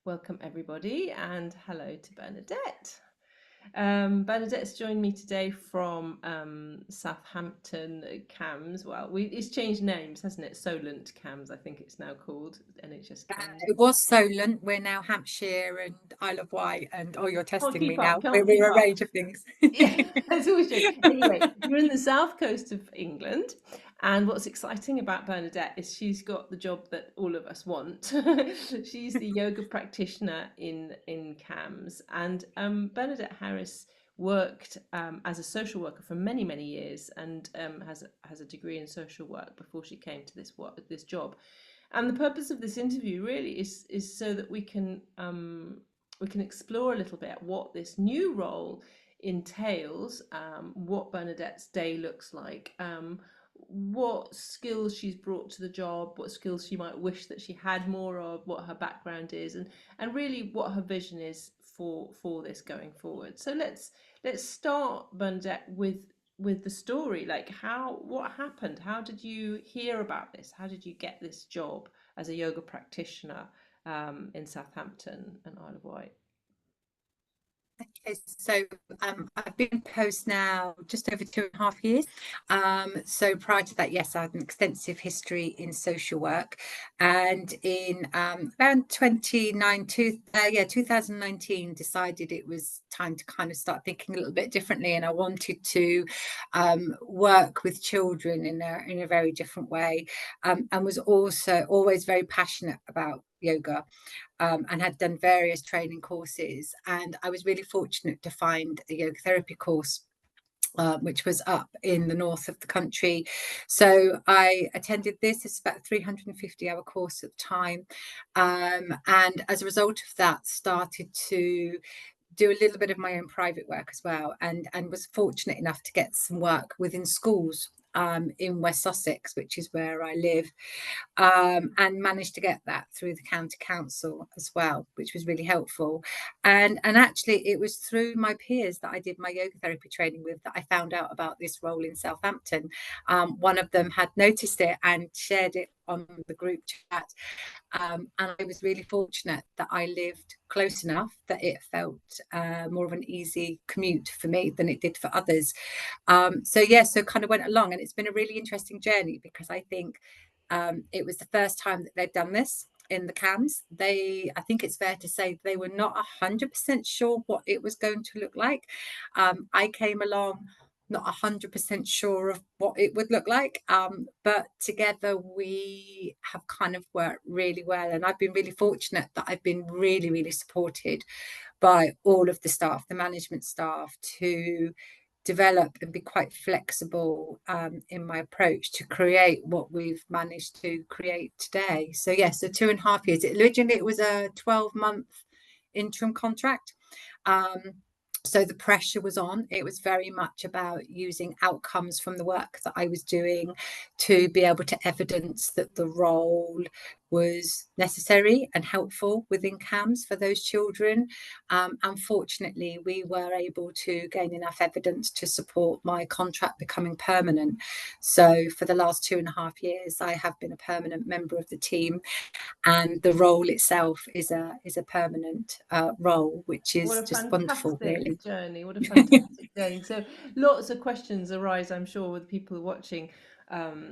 Welcome everybody, and hello to Bernadette. Bernadette's joined me today from Southampton CAMHS. Well, it's changed names, hasn't it? Solent CAMHS, I think it's now called, NHS CAMHS. It was Solent. We're now Hampshire and Isle of Wight, and you're Can't testing me keep up, now. can't keep We're a up. range of things. Yeah, that's always true. Anyway, you're in the south coast of England, and what's exciting about Bernadette is she's got the job that all of us want. She's the yoga practitioner in CAMHS, and Bernadette Harris worked as a social worker for many years, and has a degree in social work before she came to this job. And the purpose of this interview really is so that we can explore a little bit what this new role entails, what Bernadette's day looks like, what skills she's brought to the job, what skills she might wish that she had more of, what her background is, and really what her vision is for this going forward. So let's start, Bernadette, with the story. Like, what happened? How did you hear about this? How did you get this job as a yoga practitioner in Southampton and Isle of Wight? Okay, so I've been post now just over 2.5 years. So prior to that, yes, I had an extensive history in social work, and in around 2019, decided it was time to kind of start thinking a little bit differently, and I wanted to work with children in a very different way, and was also always very passionate about yoga. And had done various training courses, and I was really fortunate to find a yoga therapy course which was up in the north of the country. So I attended this. It's about a 350-hour course at the time, and as a result of that, started to do a little bit of my own private work as well, and was fortunate enough to get some work within schools in West Sussex, which is where I live, and managed to get that through the county council as well, which was really helpful. And actually, it was through my peers that I did my yoga therapy training with that I found out about this role in Southampton. One of them had noticed it and shared it on the group chat. And I was really fortunate that I lived close enough that it felt more of an easy commute for me than it did for others. So kind of went along, and it's been a really interesting journey, because I think it was the first time that they'd done this in the CAMHS. I think it's fair to say they were not 100% sure what it was going to look like. I came along not 100% sure of what it would look like, but together we have kind of worked really well, and I've been really fortunate that I've been really supported by all of the staff, the management staff, to develop and be quite flexible in my approach to create what we've managed to create today. So yes, so 2.5 years. Originally it was a 12-month interim contract. So the pressure was on. It was very much about using outcomes from the work that I was doing to be able to evidence that the role was necessary and helpful within CAMHS for those children. Unfortunately, we were able to gain enough evidence to support my contract becoming permanent. So for the last 2.5 years, I have been a permanent member of the team, and the role itself is a permanent role, which What is a just wonderful, really. fantastic journey. What a fantastic journey. So lots of questions arise, I'm sure, with people watching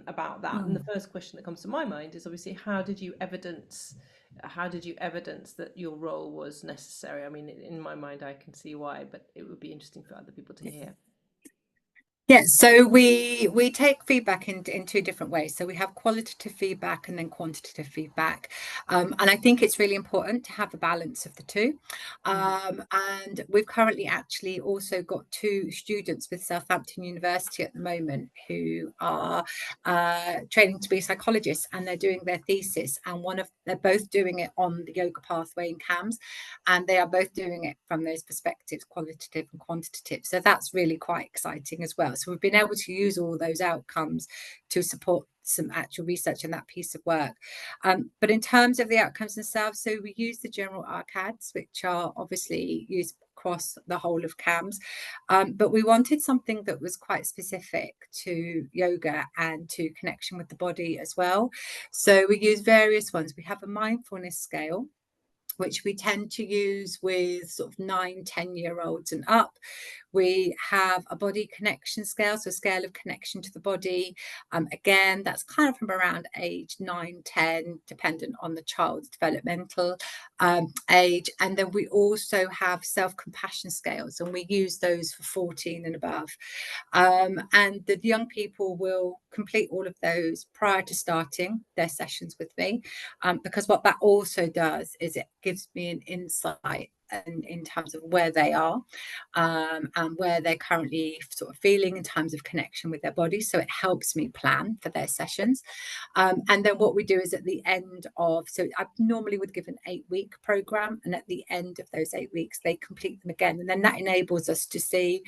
about that. And the first question that comes to my mind is obviously, how did you evidence that your role was necessary? I mean, in my mind, I can see why, but it would be interesting for other people to hear. Yeah, so we take feedback in 2 different ways. So we have qualitative feedback and then quantitative feedback. And I think it's really important to have a balance of the two. And we've currently actually also got 2 students with Southampton University at the moment who are training to be psychologists, and they're doing their thesis. And they're both doing it on the yoga pathway in CAMHS, and they are both doing it from those perspectives, qualitative and quantitative. So that's really quite exciting as well. So we've been able to use all those outcomes to support some actual research in that piece of work. But in terms of the outcomes themselves, so we use the general ARCADs, which are obviously used across the whole of CAMHS, but we wanted something that was quite specific to yoga and to connection with the body as well. So we use various ones. We have a mindfulness scale, which we tend to use with sort of 9-10-year-olds and up. We have a body connection scale, so a scale of connection to the body. Again, that's kind of from around age 9-10, dependent on the child's developmental age. And then we also have self-compassion scales, and we use those for 14 and above. And the young people will complete all of those prior to starting their sessions with me, because what that also does is it gives me an insight in terms of where they are, and where they're currently sort of feeling in terms of connection with their body. So it helps me plan for their sessions. And then what we do is at the end of, so I normally would give an 8-week program, and at the end of those 8 weeks, they complete them again. And then that enables us to see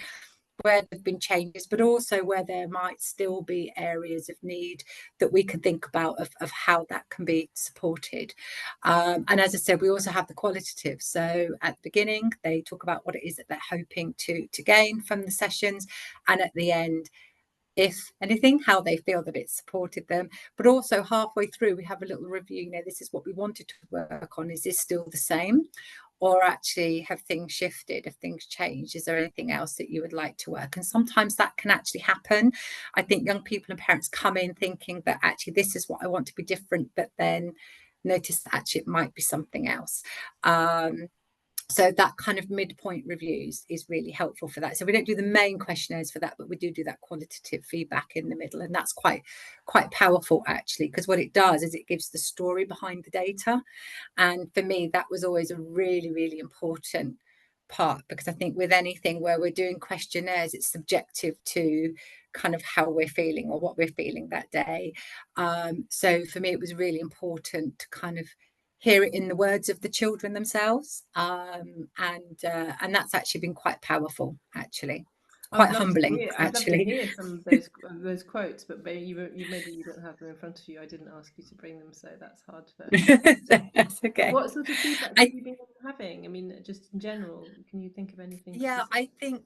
where there have been changes, but also where there might still be areas of need that we can think about of how that can be supported. And as I said, we also have the qualitative. So at the beginning, they talk about what it is that they're hoping to gain from the sessions. And at the end, if anything, how they feel that it's supported them. But also halfway through, we have a little review. This is what we wanted to work on. Is this still the same? Or actually, have things shifted? Have things changed? Is there anything else that you would like to work? And sometimes that can actually happen. I think young people and parents come in thinking that actually this is what I want to be different, but then notice that actually it might be something else. So that kind of midpoint reviews is really helpful for that. So we don't do the main questionnaires for that, but we do that qualitative feedback in the middle. And that's quite powerful, actually, because what it does is it gives the story behind the data. And for me, that was always a really, really important part, because I think with anything where we're doing questionnaires, it's subjective to kind of how we're feeling or what we're feeling that day. So for me, it was really important to kind of hear it in the words of the children themselves, and that's actually been quite powerful, actually, quite humbling. I'd love to hear some of those quotes, but maybe you don't have them in front of you. I didn't ask you to bring them, so that's hard for. That's okay. What sort of feedback have you been having? I mean, just in general, can you think of anything? Yeah, I think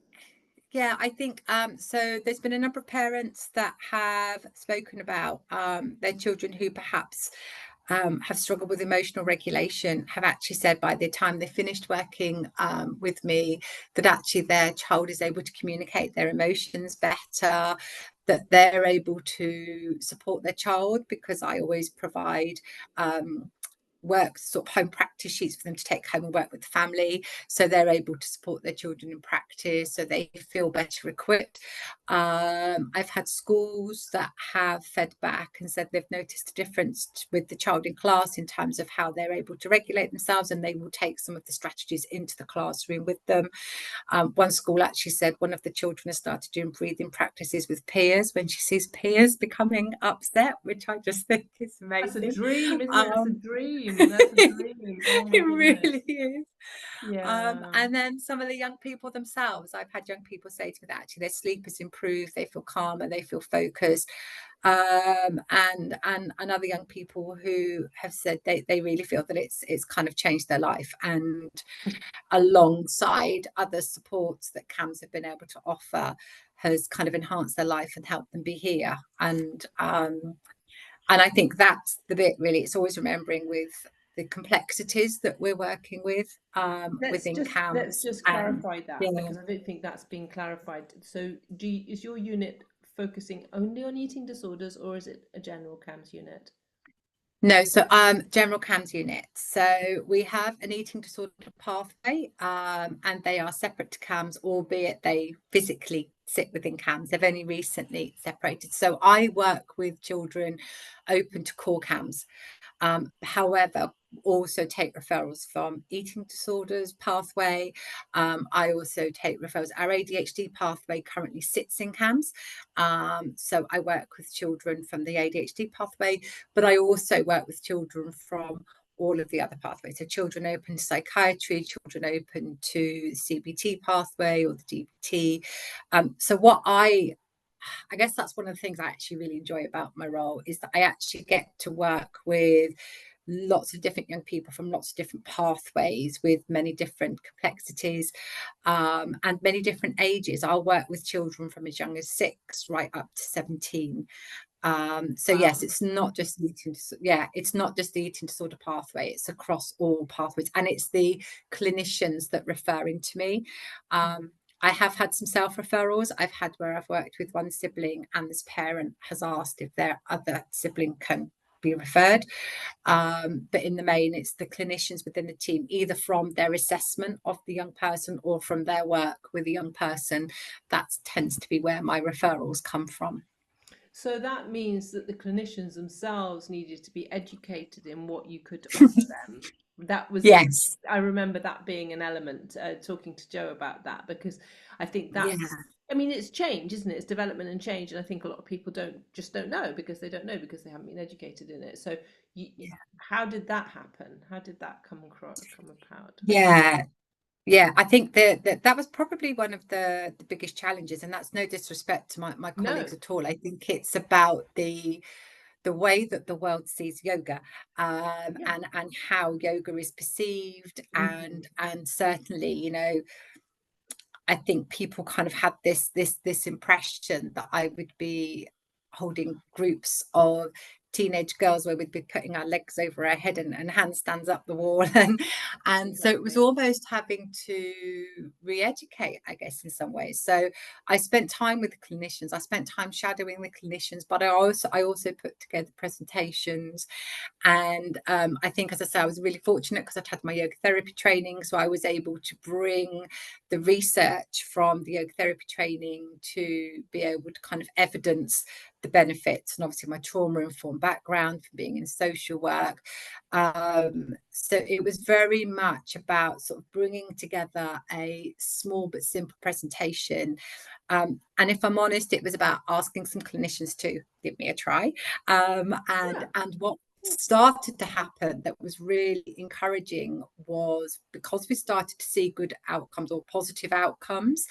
so there's been a number of parents that have spoken about their children who perhaps have struggled with emotional regulation, have actually said by the time they finished working with me that actually their child is able to communicate their emotions better, that they're able to support their child, because I always provide work sort of home practice sheets for them to take home and work with the family, so they're able to support their children in practice, so they feel better equipped. I've had schools that have fed back and said they've noticed a difference with the child in class in terms of how they're able to regulate themselves, and they will take some of the strategies into the classroom with them. One school actually said one of the children has started doing breathing practices with peers when she sees peers becoming upset, which I just think is amazing. That's a dream, isn't it? That's a dream. That's a dream. Oh it really is. Yeah. And then some of the young people themselves, I've had young people say to me that actually their sleep has improved, they feel calmer, they feel focused. And other young people who have said they really feel that it's kind of changed their life, and alongside other supports that CAMHS have been able to offer has kind of enhanced their life and helped them be here. And I think that's the bit, really. It's always remembering with the complexities that we're working with within CAMHS. Let's just clarify that, because I don't think that's been clarified. So is your unit focusing only on eating disorders, or is it a general CAMHS unit? No, so general CAMHS unit. So we have an eating disorder pathway, and they are separate to CAMHS, albeit they physically sit within CAMHS. They've only recently separated. So I work with children open to core CAMHS. However, also take referrals from eating disorders pathway. I also take referrals. Our ADHD pathway currently sits in CAMHS. So I work with children from the ADHD pathway, but I also work with children from all of the other pathways. So children open to psychiatry, children open to CBT pathway or the DBT. So what I guess that's one of the things I actually really enjoy about my role, is that I actually get to work with lots of different young people from lots of different pathways with many different complexities and many different ages. I'll work with children from as young as 6 right up to 17. So yes, it's not just the it's not just the eating disorder pathway, it's across all pathways, and it's the clinicians that refer into me. I have had some self-referrals. I've had where I've worked with one sibling and this parent has asked if their other sibling can be referred. But in the main, it's the clinicians within the team, either from their assessment of the young person or from their work with the young person. That tends to be where my referrals come from. So that means that the clinicians themselves needed to be educated in what you could offer them. That was, Yes. I remember that being an element, talking to Joe about that, because I think Yeah. that's, I mean, it's change, isn't it? It's development and change. And I think a lot of people don't know because they don't know because they haven't been educated in it. So how did that happen? How did that come about? Yeah, I think that was probably one of the biggest challenges, and that's no disrespect to my colleagues at all. I think it's about the way that the world sees yoga, and how yoga is perceived, and certainly, you know, I think people kind of had this impression that I would be holding groups of teenage girls where we'd be putting our legs over our head and handstands up the wall, and so it was almost having to re-educate, I guess, in some ways. So I spent time with the clinicians, I spent time shadowing the clinicians, but I also put together presentations. And I think, as I say, I was really fortunate because I'd had my yoga therapy training, so I was able to bring the research from the yoga therapy training to be able to kind of evidence the benefits, and obviously my trauma-informed background from being in social work. So it was very much about sort of bringing together a small but simple presentation. And if I'm honest, it was about asking some clinicians to give me a try. And what started to happen that was really encouraging was, because we started to see good outcomes or positive outcomes,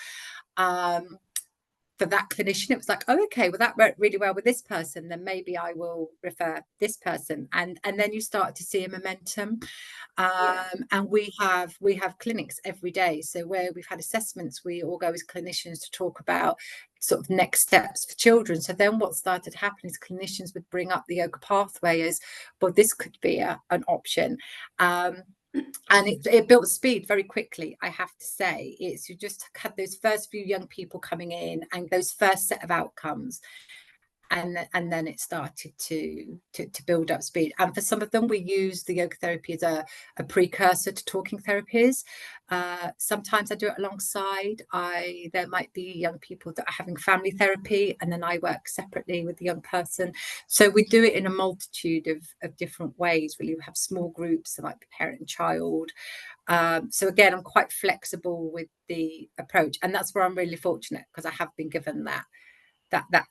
for that clinician, it was like, oh, okay, well, that worked really well with this person, then maybe I will refer this person, and then you start to see a momentum. And we have clinics every day, so where we've had assessments, we all go as clinicians to talk about sort of next steps for children. So then what started happening is clinicians would bring up the yoga pathway as, well, this could be an option. And it built speed very quickly, I have to say. It's, you just had those first few young people coming in and those first set of outcomes, and then it started to build up speed. And for some of them, we use the yoga therapy as a precursor to talking therapies. Sometimes I do it alongside. There might be young people that are having family therapy, and then I work separately with the young person. So we do it in a multitude of different ways. Really, we have small groups, like parent and child. So again, I'm quite flexible with the approach, and that's where I'm really fortunate, because I have been given that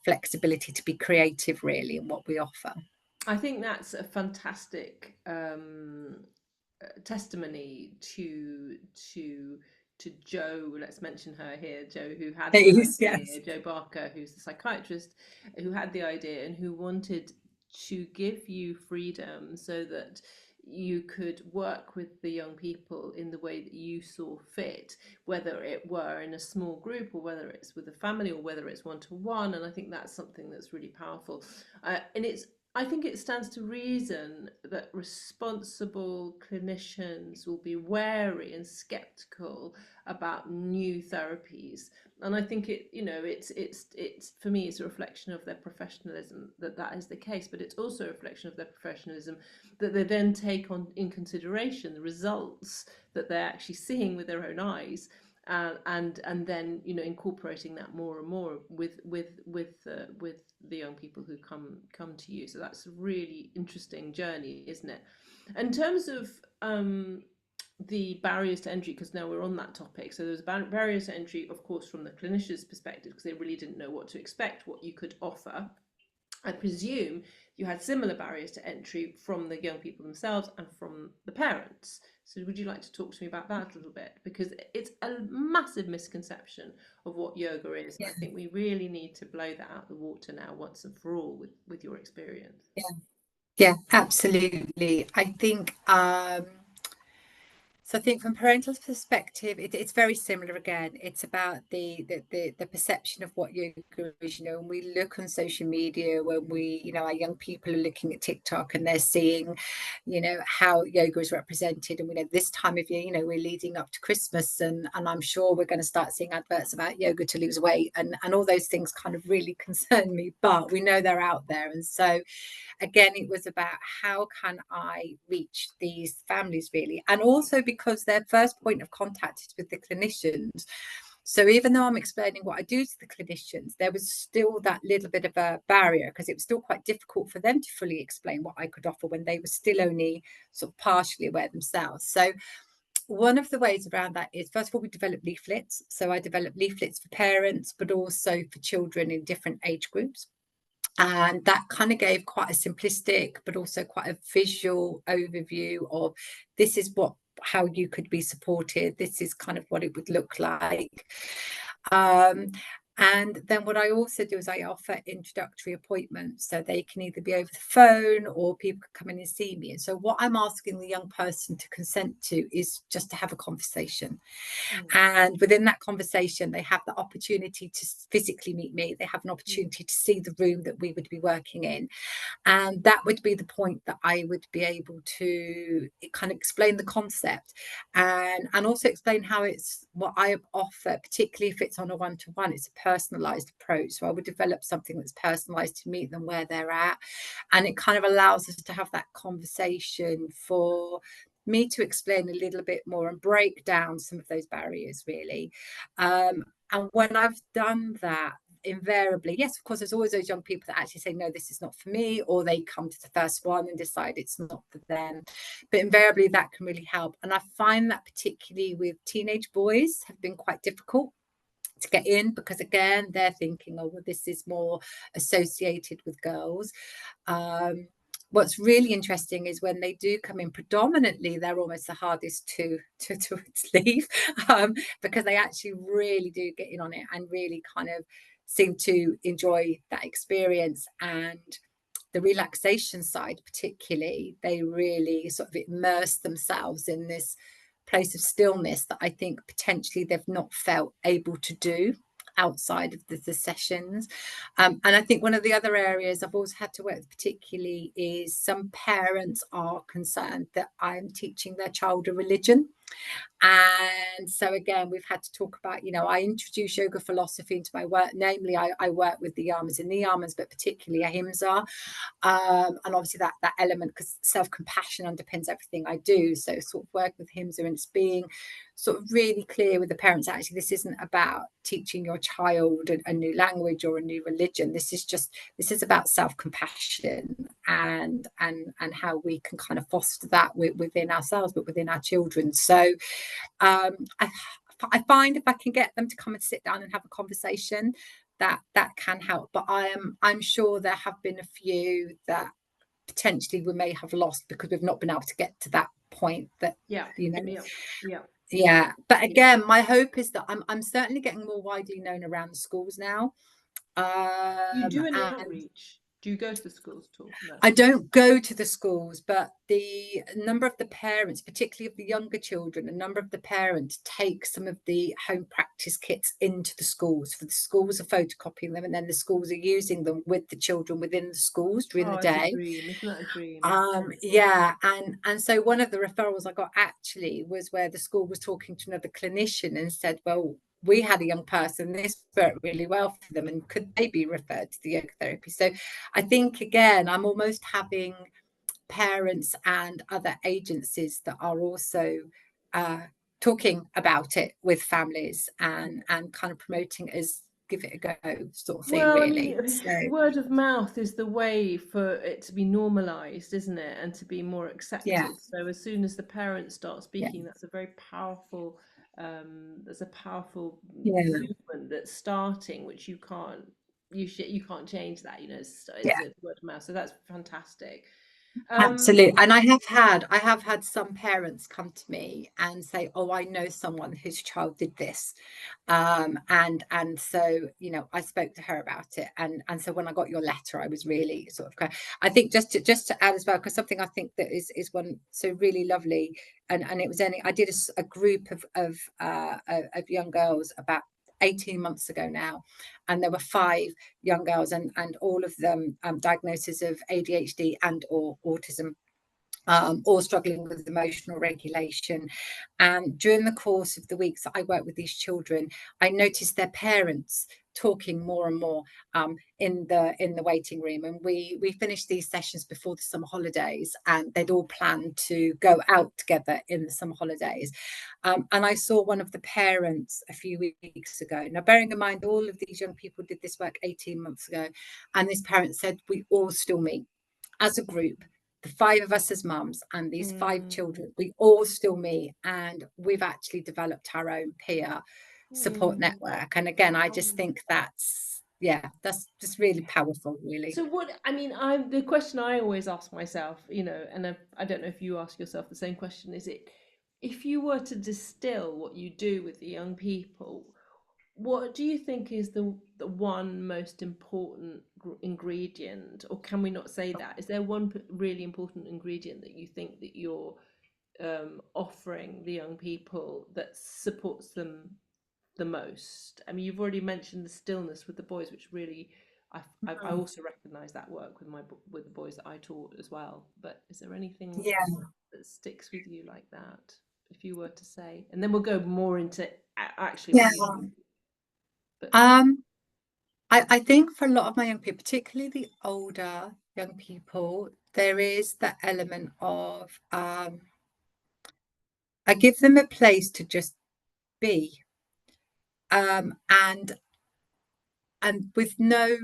flexibility to be creative, really, in what we offer. I think that's a fantastic testimony to Joe. Let's mention her here, Joe, who had the idea. Yes. Joe Barker, who's the psychiatrist, who had the idea and who wanted to give you freedom so that you could work with the young people in the way that you saw fit, whether it were in a small group or whether it's with a family or whether it's one-to-one. And I think that's something that's really powerful. And I think it stands to reason that responsible clinicians will be wary and skeptical about new therapies. And I think it's for me, it's a reflection of their professionalism that is the case, but it's also a reflection of their professionalism that they then take on in consideration the results that they're actually seeing with their own eyes, and then incorporating that more and more with the young people who come to you. So that's a really interesting journey, isn't it? In terms of the barriers to entry, because now we're on that topic, so there's barriers to entry, of course, from the clinician's perspective, because they really didn't know what to expect, what you could offer. I presume you had similar barriers to entry from the young people themselves and from the parents. So would you like to talk to me about that a little bit? Because it's a massive misconception of what yoga is. Yeah. I think we really need to blow that out the water now, once and for all, with your experience. Yeah, absolutely. I think So I think from parental perspective, it's very similar again. It's about the perception of what yoga is, you know, when we look on social media, when we, you know, our young people are looking at TikTok and they're seeing, you know, how yoga is represented. And we know this time of year, you know, we're leading up to Christmas, and I'm sure we're going to start seeing adverts about yoga to lose weight, and all those things kind of really concern me, but we know they're out there. And so again, it was about how can I reach these families really, and also because their first point of contact is with the clinicians. So even though I'm explaining what I do to the clinicians, there was still that little bit of a barrier, because it was still quite difficult for them to fully explain what I could offer when they were still only sort of partially aware themselves. So one of the ways around that is, first of all, we develop leaflets. So I develop leaflets for parents, but also for children in different age groups. And that kind of gave quite a simplistic, but also quite a visual overview of this is how you could be supported. This is kind of what it would look like. And then what I also do is I offer introductory appointments, so they can either be over the phone or people can come in and see me. And so what I'm asking the young person to consent to is just to have a conversation. And within that conversation, they have the opportunity to physically meet me. They have an opportunity to see the room that we would be working in. And that would be the point that I would be able to kind of explain the concept, and also explain how it's what I offer, particularly if it's on a one-to-one. It's a personalized approach. So I would develop something that's personalized to meet them where they're at. And it kind of allows us to have that conversation for me to explain a little bit more and break down some of those barriers really. And when I've done that, invariably, yes, of course, there's always those young people that actually say, no, this is not for me, or they come to the first one and decide it's not for them. But invariably that can really help. And I find that particularly with teenage boys have been quite difficult to get in, because again, they're thinking, oh, well, this is more associated with girls. What's really interesting is when they do come in, predominantly they're almost the hardest to leave, because they actually really do get in on it and really kind of seem to enjoy that experience. And the relaxation side particularly, they really sort of immerse themselves in this place of stillness that I think potentially they've not felt able to do outside of the sessions. And I think one of the other areas I've always had to work with particularly is some parents are concerned that I'm teaching their child a religion. And so again, we've had to talk about, you know, I introduce yoga philosophy into my work. Namely, I work with the yamas and niyamas, but particularly ahimsa. And obviously that element, because self-compassion underpins everything I do. So sort of work with ahimsa, and it's being sort of really clear with the parents, actually, this isn't about teaching your child a new language or a new religion. This is about self-compassion and how we can kind of foster that within ourselves, but within our children. So I find if I can get them to come and sit down and have a conversation, that can help. But I'm sure there have been a few that potentially we may have lost because we've not been able to get to that point that, you know. Yeah. But again, my hope is that I'm certainly getting more widely known around the schools now. You do any outreach? Do you go to the schools at all? No. I don't go to the schools, but the number of the parents, particularly of the younger children, a number of the parents take some of the home practice kits into the schools. For the schools are photocopying them, and then the schools are using them with the children within the schools during the day. It's a dream. Isn't that a dream? Yeah, and so one of the referrals I got actually was where the school was talking to another clinician and said, well, we had a young person, this worked really well for them, and could they be referred to the yoga therapy? So I think, again, I'm almost having parents and other agencies that are also talking about it with families and kind of promoting it as give it a go sort of thing. Well, really. I mean, word of mouth is the way for it to be normalized, isn't it? And to be more accepted. Yeah. So as soon as the parents start speaking, that's a very powerful there's a powerful movement that's starting, which you can't change that, you know. It's a word of mouth. So that's fantastic. Absolutely. And I have had some parents come to me and say, oh, I know someone whose child did this. And so, you know, I spoke to her about it. And so when I got your letter, I was really sort of I think just to add as well, because something I think that is one so really lovely. And it was only I did a group of young girls about 18 months ago now, and there were 5 young girls, and all of them diagnoses of ADHD and or autism, or struggling with emotional regulation. And during the course of the weeks that I worked with these children, I noticed their parents talking more and more in the waiting room. And we finished these sessions before the summer holidays, and they'd all planned to go out together in the summer holidays. And I saw one of the parents a few weeks ago. Now, bearing in mind, all of these young people did this work 18 months ago, and this parent said, we all still meet as a group, the 5 of us as mums and these 5 children, we all still meet, and we've actually developed our own peer support network. And again, I just think that's just really powerful, really. So what, I mean, the question I always ask myself, you know, and I don't know if you ask yourself the same question, is it, if you were to distill what you do with the young people, what do you think is the one most important ingredient, or can we not say that? Is there one really important ingredient that you think that you're offering the young people that supports them the most? I mean, you've already mentioned the stillness with the boys, which really I also recognise that work with the boys that I taught as well. But is there anything that sticks with you like that, if you were to say? And then we'll go more into actually what you do. But I think for a lot of my young people, particularly the older young people, there is that element of I give them a place to just be, and with no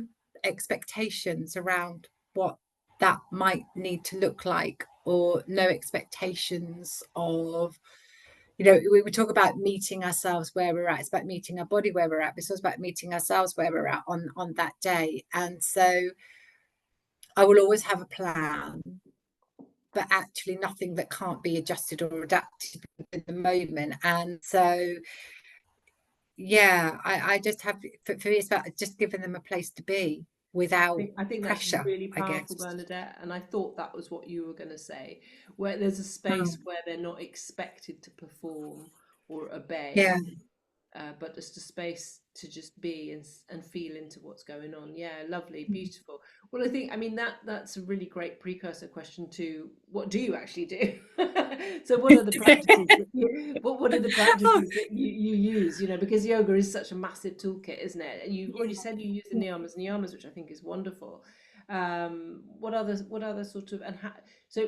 expectations around what that might need to look like, or no expectations of, you know, we talk about meeting ourselves where we're at. It's about meeting our body where we're at. It's also about meeting ourselves where we're at on that day. And so I will always have a plan, but actually nothing that can't be adjusted or adapted in the moment. And so, yeah, I just have, for me, it's about just giving them a place to be without I think pressure, that's really I powerful, guess. Bernadette, and I thought that was what you were going to say, where there's a space where they're not expected to perform or Yeah. obey, but just a space to just be and feel into what's going on. Yeah, lovely, beautiful. Well, I think, I mean, that's a really great precursor question to what do you actually do? So what are the practices what are the practices that you use, you know, because yoga is such a massive toolkit, isn't it? And you've already said you use the niyamas, which I think is wonderful. What other sort of, so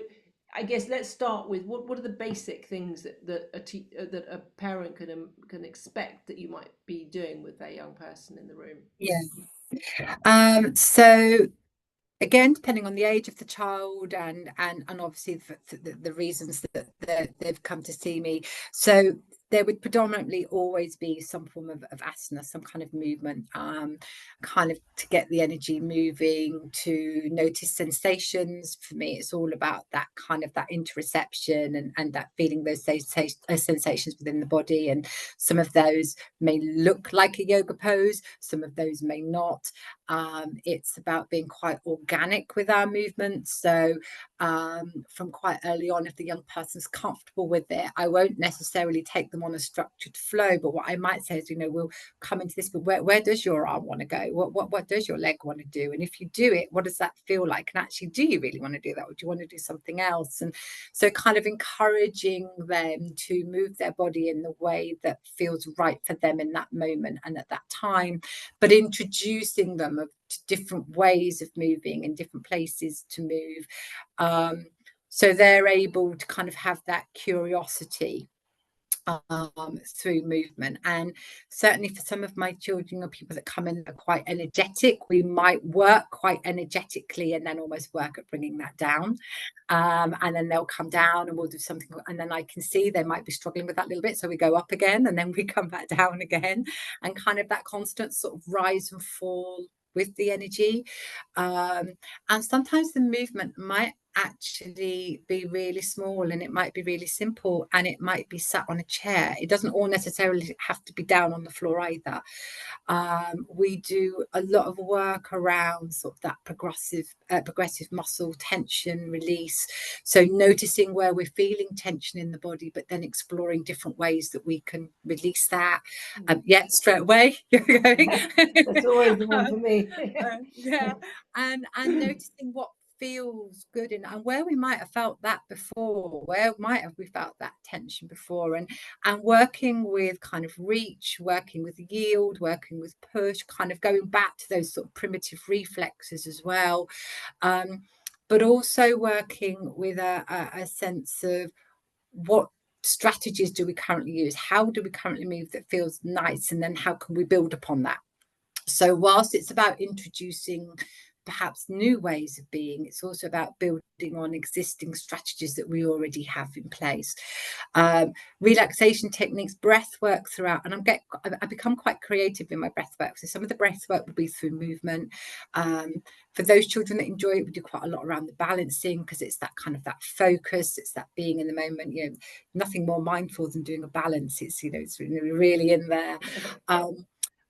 I guess let's start with what are the basic things that a parent can expect that you might be doing with their young person in the room? So again, depending on the age of the child and obviously the reasons that they've come to see me. So there would predominantly always be some form of asana, some kind of movement, kind of to get the energy moving, to notice sensations. For me, it's all about that kind of that interoception and that feeling those sensations within the body. And some of those may look like a yoga pose, some of those may not. It's about being quite organic with our movements. So from quite early on, if the young person's comfortable with it, I won't necessarily take them on a structured flow, but what I might say is, you know, we'll come into this, but where does your arm want to go? What does your leg want to do? And if you do it, what does that feel like? And actually, do you really want to do that, or do you want to do something else? And so kind of encouraging them to move their body in the way that feels right for them in that moment and at that time, but introducing them to different ways of moving and different places to move, so they're able to kind of have that curiosity through movement. And certainly for some of my children or people that come in are quite energetic, we might work quite energetically and then almost work at bringing that down, and then they'll come down and we'll do something, and then I can see they might be struggling with that a little bit, so we go up again and then we come back down again, and kind of that constant sort of rise and fall with the energy. And sometimes the movement might actually be really small, and it might be really simple, and it might be sat on a chair. It doesn't all necessarily have to be down on the floor either. We do a lot of work around sort of that progressive muscle tension release. So noticing where we're feeling tension in the body, but then exploring different ways that we can release that. Yeah, straight away you're going. That's always the one for me. Yeah, and noticing what feels good and where we might have felt that before, where might have we felt that tension before, and working with kind of reach, working with yield, working with push, kind of going back to those sort of primitive reflexes as well, but also working with a sense of what strategies do we currently use, how do we currently move that feels nice, and then how can we build upon that. So whilst it's about introducing perhaps new ways of being, it's also about building on existing strategies that we already have in place. Relaxation techniques, breath work throughout, and I become quite creative in my breath work. So some of the breath work will be through movement. For those children that enjoy it, we do quite a lot around the balancing, because it's that kind of that focus, it's that being in the moment. You know, nothing more mindful than doing a balance. It's, you know, it's really in there.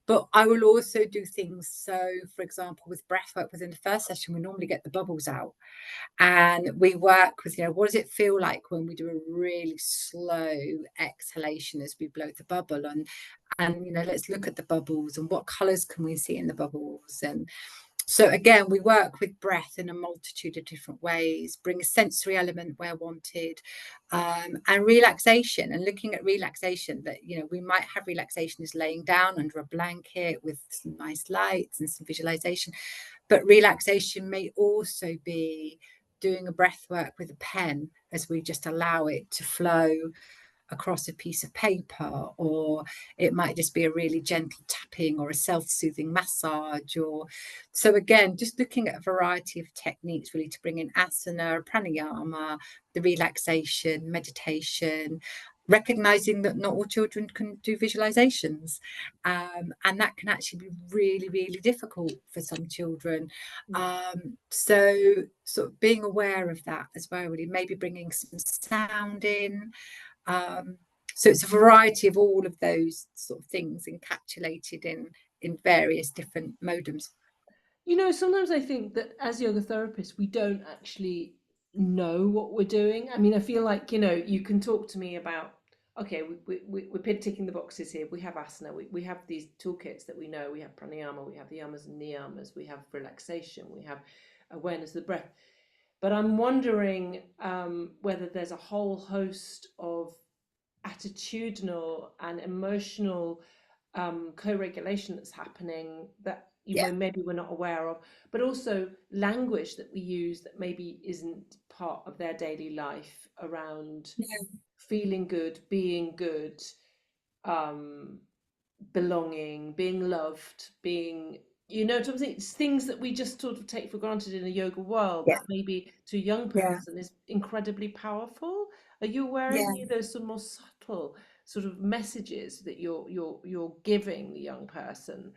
But I will also do things. So, for example, with breath work, within the first session, we normally get the bubbles out, and we work with, you know, what does it feel like when we do a really slow exhalation as we blow the bubble, and you know, let's look at the bubbles and what colors can we see in the bubbles. And so again, we work with breath in a multitude of different ways, bring a sensory element where wanted, and relaxation, and looking at relaxation, that, you know, we might have relaxation as laying down under a blanket with some nice lights and some visualization, but relaxation may also be doing a breath work with a pen as we just allow it to flow across a piece of paper, or it might just be a really gentle tapping or a self-soothing massage. Or so again, just looking at a variety of techniques really to bring in asana, pranayama, the relaxation, meditation, recognizing that not all children can do visualizations, and that can actually be really, really difficult for some children. So sort of being aware of that as well, really, maybe bringing some sound in. So it's a variety of all of those sort of things encapsulated in various different modems. You know, sometimes I think that as yoga therapists, we don't actually know what we're doing. I mean, I feel like, you know, you can talk to me about, okay, we're ticking the boxes here. We have asana, we have these toolkits that we know. We have pranayama, we have the yamas and niyamas, we have relaxation, we have awareness of the breath. But I'm wondering whether there's a whole host of attitudinal and emotional co-regulation that's happening that maybe we're not aware of, but also language that we use that maybe isn't part of their daily life around feeling good, being good, belonging, being loved, being, you know, it's things that we just sort of take for granted in a yoga world that maybe to a young person is incredibly powerful. Are you aware of any of those sort of more subtle sort of messages that you're giving the young person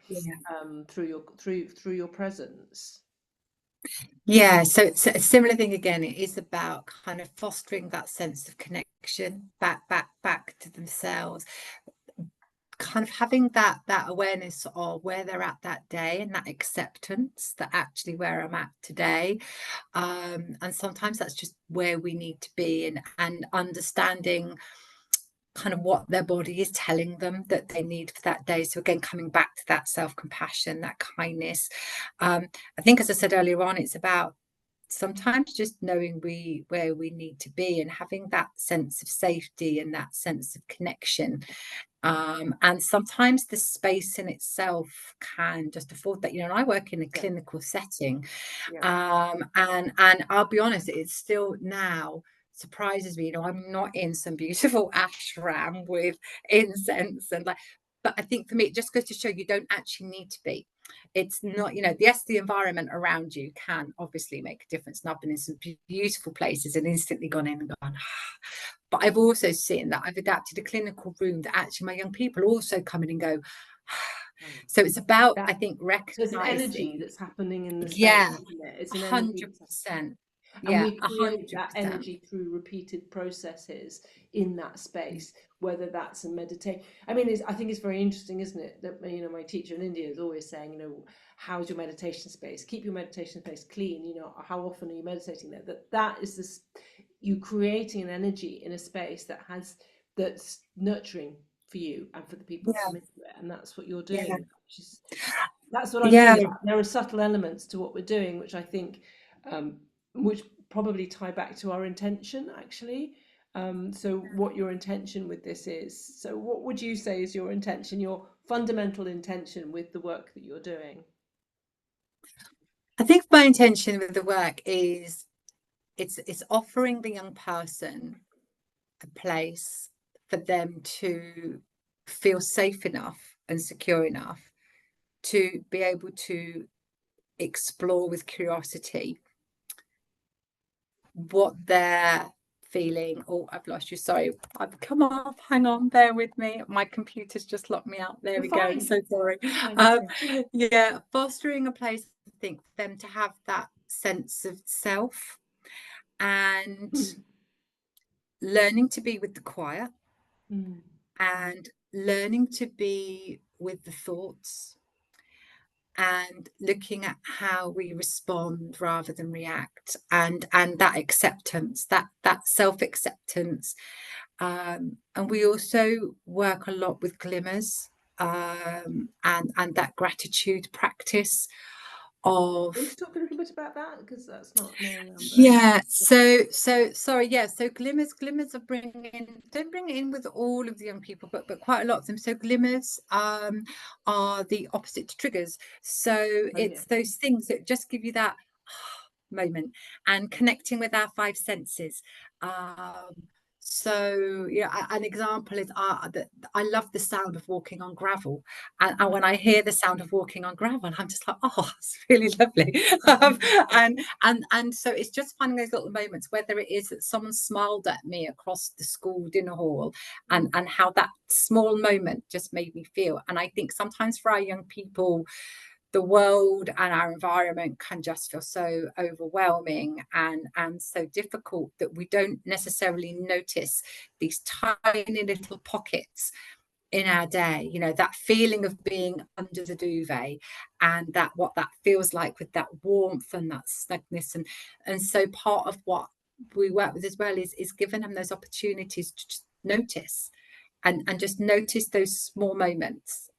through your presence? So it's a similar thing again. It is about kind of fostering that sense of connection back to themselves, kind of having that awareness of where they're at that day, and that acceptance that actually where I'm at today, and sometimes that's just where we need to be, and understanding kind of what their body is telling them that they need for that day. So again, coming back to that self-compassion, that kindness. I think, as I said earlier on, it's about sometimes just knowing where we need to be, and having that sense of safety and that sense of connection. And sometimes the space in itself can just afford that. You know, and I work in a clinical setting, and I'll be honest, it's still now surprises me. You know, I'm not in some beautiful ashram with incense and like, but I think for me, it just goes to show you don't actually need to be. It's not, you know, yes, the environment around you can obviously make a difference. And I've been in some beautiful places and instantly gone in and gone, but I've also seen that I've adapted a clinical room that actually my young people also come in and go. So it's about that, I think, recognizing. There's an energy that's happening in the space, yeah, isn't it? It's an 100%. And Yeah, we create that 100%. energy through repeated processes in that space, whether that's a meditation. I mean, I think it's very interesting, isn't it, that, you know, my teacher in India is always saying, you know, how's your meditation space? Keep your meditation space clean. You know, how often are you meditating there? That is this, you creating an energy in a space that's nurturing for you and for the people who Yeah, come into it, and that's what you're yeah, doing. Which is, that's what I'm yeah. saying. There are subtle elements to what we're doing, which I think, which probably tie back to our intention, actually. So what your intention with this is. So what would you say is your intention, your fundamental intention with the work that you're doing? I think my intention with the work is it's offering the young person a place for them to feel safe enough and secure enough to be able to explore with curiosity what they're feeling. Oh, I've lost you. Sorry, I've come off. Hang on, bear with me. My computer's just locked me out. There You're we go. fine. I'm so sorry. Fine. Yeah, fostering a place, I think, for them to have that sense of self and learning to be with the quiet Mm. and learning to be with the thoughts and looking at how we respond rather than react, and that acceptance, that self-acceptance. And we also work a lot with glimmers, and that gratitude practice Want to of talk a little bit about that, because that's not an area I'm very. yeah. So sorry, yeah, so glimmers are bringing in, don't bring it in with all of the young people, but quite a lot of them. So glimmers are the opposite to triggers, so Oh yeah. it's those things that just give you that moment, and connecting with our five senses. So yeah, an example is that I love the sound of walking on gravel, and when I hear the sound of walking on gravel, I'm just like, oh, it's really lovely. And so it's just finding those little moments, whether it is that someone smiled at me across the school dinner hall, and how that small moment just made me feel. And I think sometimes for our young people, the world and our environment can just feel so overwhelming and so difficult that we don't necessarily notice these tiny little pockets in our day, you know, that feeling of being under the duvet, and that what that feels like with that warmth and that snugness. And so part of what we work with as well is giving them those opportunities to just notice, and just notice those small moments,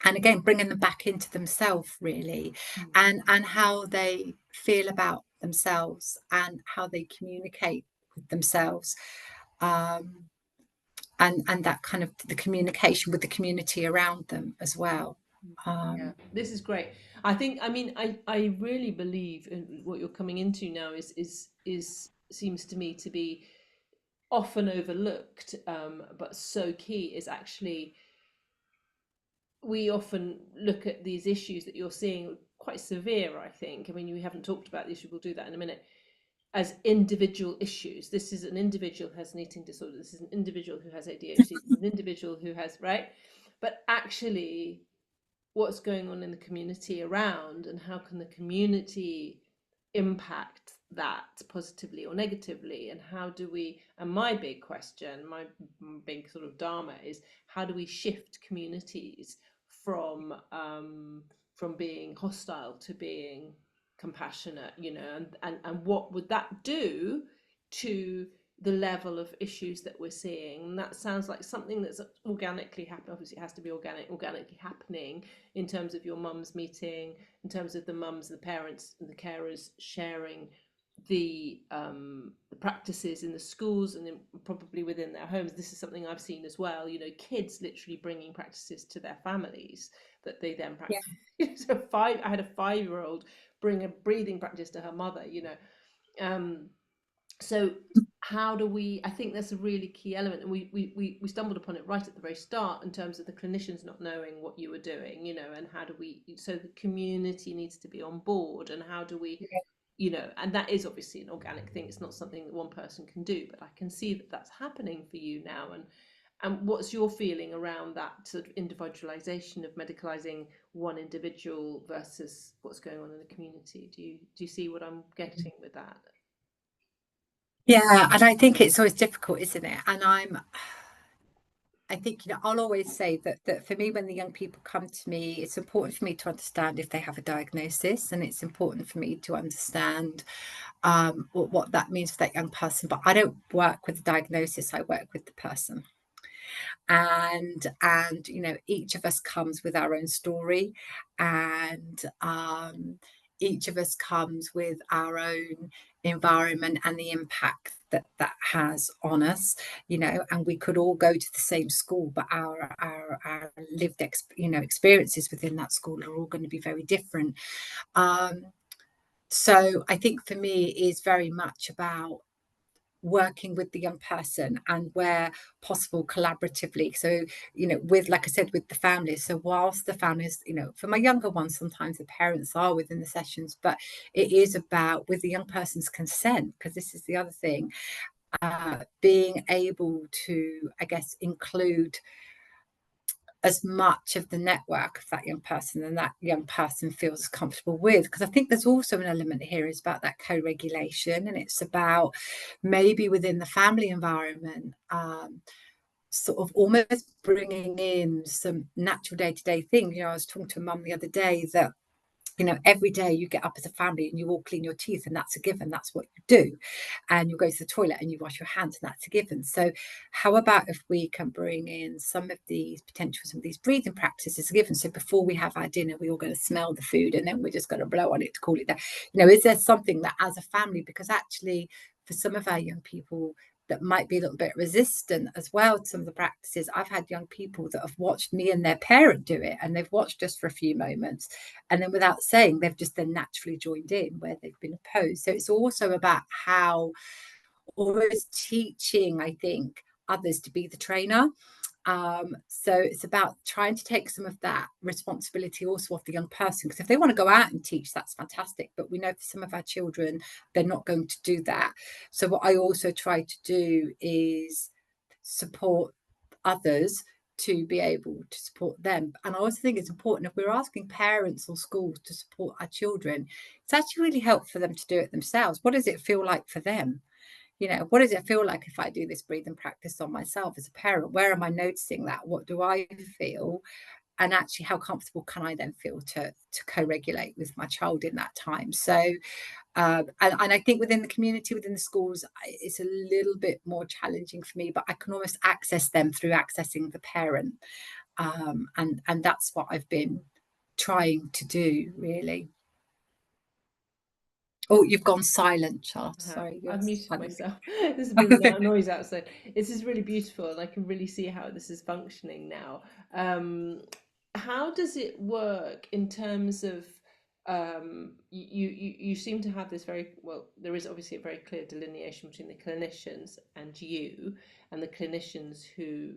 and again bringing them back into themselves, really, and how they feel about themselves and how they communicate with themselves, um, and that kind of the communication with the community around them as well. Yeah, this is great. I think, I mean, I really believe in what you're coming into now is seems to me to be often overlooked, but so key, is actually, we often look at these issues that you're seeing, quite severe, I think. I mean, we haven't talked about the issue, we'll do that in a minute, as individual issues. This is an individual who has an eating disorder. This is an individual who has ADHD. This is an individual who has, right? But actually, what's going on in the community around, and how can the community impact that positively or negatively, and how do we, and my big question, my big sort of dharma is, how do we shift communities from being hostile to being compassionate, you know, and what would that do to the level of issues that we're seeing? And that sounds like something that's organically happening. Obviously it has to be organically happening, in terms of your mums meeting, in terms of the mums, the parents and the carers sharing the practices in the schools and probably within their homes. This is something I've seen as well, you know, kids literally bringing practices to their families that they then Yeah, practice. So I had a 5-year-old bring a breathing practice to her mother, you know. So how do we, I think that's a really key element, and we stumbled upon it right at the very start, in terms of the clinicians not knowing what you were doing, you know, and how do we, so the community needs to be on board, and how do we, yeah, you know, and that is obviously an organic thing. It's not something that one person can do, but I can see that that's happening for you now. And what's your feeling around that sort of individualization of medicalizing one individual versus what's going on in the community? Do you see what I'm getting with that? Yeah, and I think it's always difficult, isn't it? And I think, I'll always say that for me, when the young people come to me, it's important for me to understand if they have a diagnosis, and it's important for me to understand what that means for that young person. But I don't work with the diagnosis, I work with the person. And each of us comes with our own story, and each of us comes with our own environment and the impact that has on us, and we could all go to the same school, but our lived experiences within that school are all going to be very different. So I think for me it is very much about working with the young person, and where possible collaboratively. So with, like I said, with the families, so whilst the families, for my younger ones, sometimes the parents are within the sessions, but it is about, with the young person's consent, because this is the other thing, being able to, I guess, include as much of the network of that young person and that young person feels comfortable with. Because I think there's also an element here is about that co-regulation, and it's about maybe within the family environment, sort of almost bringing in some natural day-to-day things. I was talking to a mum the other day that every day you get up as a family and you all clean your teeth, and that's a given, that's what you do, and you go to the toilet and you wash your hands, and that's a given. So how about if we can bring in some of these breathing practices as a given? So before we have our dinner, we're all going to smell the food, and then we're just going to blow on it to cool it down. Is there something that as a family, because actually for some of our young people that might be a little bit resistant as well to some of the practices, I've had young people that have watched me and their parent do it, and they've watched us for a few moments, and then without saying, they've just then naturally joined in where they've been opposed. So it's also about how almost teaching, I think, others to be the trainer. So it's about trying to take some of that responsibility also off the young person, because if they want to go out and teach, that's fantastic, but we know for some of our children they're not going to do that. So what I also try to do is support others to be able to support them. And I also think it's important, if we're asking parents or schools to support our children, it's actually really helpful for them to do it themselves. What does it feel like for them? What does it feel like if I do this breathing practice on myself as a parent? Where am I noticing that? What do I feel? And actually, how comfortable can I then feel to co-regulate with my child in that time? So, and I think within the community, within the schools, it's a little bit more challenging for me, but I can almost access them through accessing the parent. And that's what I've been trying to do, really. Oh, you've gone silent, Charlotte. Sorry, I've muted silent. myself. There's been noise outside. This is really beautiful, and I can really see how this is functioning now. How does it work in terms of you seem to have this very well, there is obviously a very clear delineation between the clinicians and you, and the clinicians who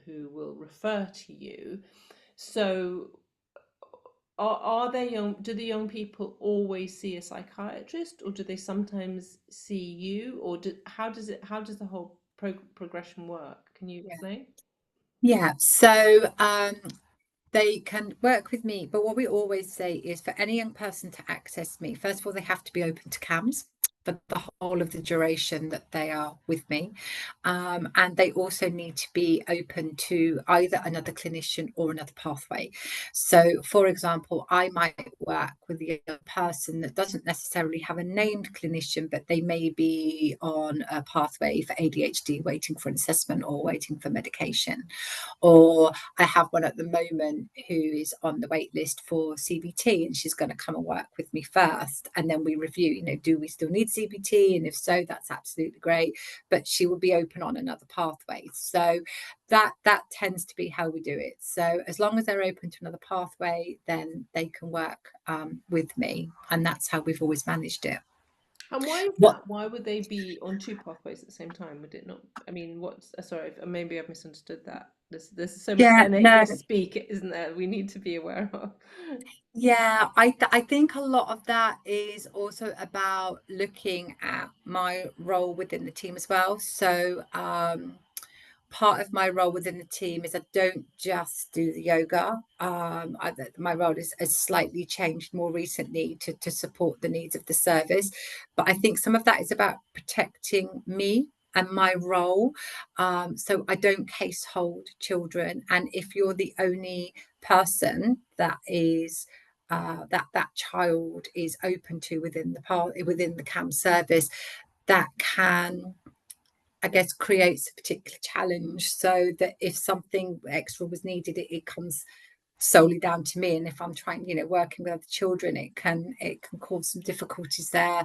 will refer to you. So are they young? Do the young people always see a psychiatrist, or do they sometimes see you, or how does the whole progression work? Can you explain? Yeah. So they can work with me, but what we always say is for any young person to access me, first of all, they have to be open to CAMHS for the whole of the duration that they are with me. And they also need to be open to either another clinician or another pathway. So, for example, I might work with a young person that doesn't necessarily have a named clinician, but they may be on a pathway for ADHD, waiting for an assessment or waiting for medication. Or I have one at the moment who is on the wait list for CBT, and she's going to come and work with me first, and then we review, do we still need CBT, and if so, that's absolutely great, but she will be open on another pathway. So that tends to be how we do it. So as long as they're open to another pathway, then they can work with me, and that's how we've always managed it. And why is that? Why would they be on two pathways at the same time? Would it not? I mean, what's sorry, maybe I've misunderstood that. There's so much NA speak, isn't there? We need to be aware of. Yeah, I think a lot of that is also about looking at my role within the team as well. So part of my role within the team is I don't just do the yoga. My role has slightly changed more recently to support the needs of the service. But I think some of that is about protecting me and my role. So I don't case hold children. And if you're the only person that is that child is open to within the CAMHS service, that can, I guess, creates a particular challenge, so that if something extra was needed, it comes solely down to me. And if I'm trying, working with other children, it can cause some difficulties there.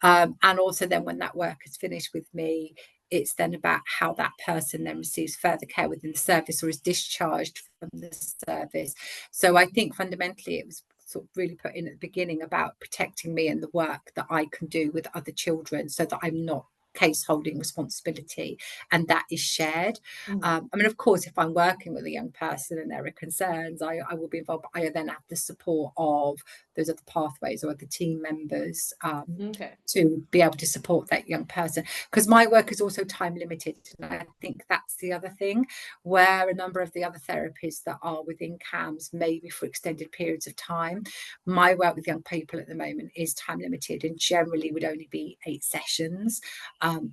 And also then when that work is finished with me, it's then about how that person then receives further care within the service or is discharged from the service. So I think fundamentally it was sort of really put in at the beginning about protecting me and the work that I can do with other children, so that I'm not case holding responsibility, and that is shared. I mean, of course, if I'm working with a young person and there are concerns, I will be involved, but I then have the support of those other pathways or other team members to be able to support that young person, because my work is also time limited. And I think that's the other thing, where a number of the other therapies that are within CAMHS, maybe for extended periods of time, my work with young people at the moment is time limited and generally would only be 8 sessions.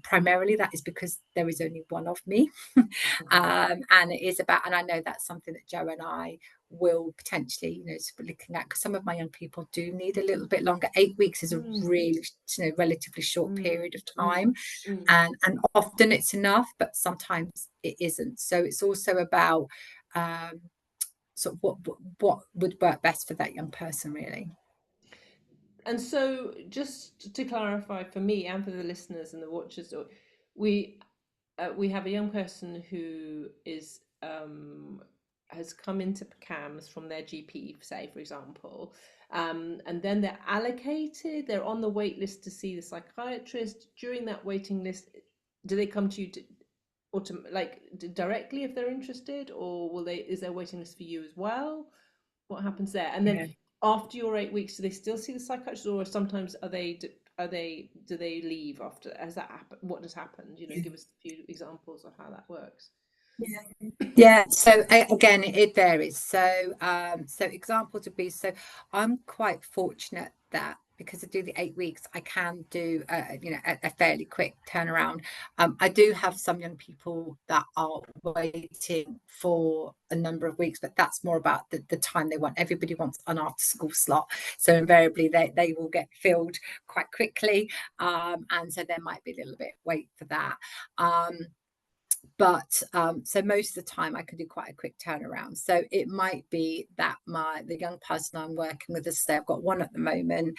Primarily that is because there is only one of me. And it is about, and I know that's something that Joe and I will potentially, looking at, because some of my young people do need a little bit longer. 8 weeks is a really, relatively short period of time. And often it's enough, but sometimes it isn't. So it's also about sort of what would work best for that young person, really. And so, just to clarify for me and for the listeners and the watchers, we have a young person who is has come into CAMHS from their GP, say, for example, and then they're allocated. They're on the wait list to see the psychiatrist. During that waiting list, do they come to you directly if they're interested, or is there a waiting list for you as well? What happens there? And then after your 8 weeks, do they still see the psychiatrist, or sometimes do they leave after? Has that happened? What has happened? Give us a few examples of how that works. Yeah, so again, it varies. So examples would be, so I'm quite fortunate that because I do the 8 weeks, I can do a fairly quick turnaround. I do have some young people that are waiting for a number of weeks, but that's more about the time they want. Everybody wants an after school slot, so invariably they will get filled quite quickly, and so there might be a little bit wait for that. But so most of the time I can do quite a quick turnaround. So it might be that the young person I'm working with, as I say, I've got one at the moment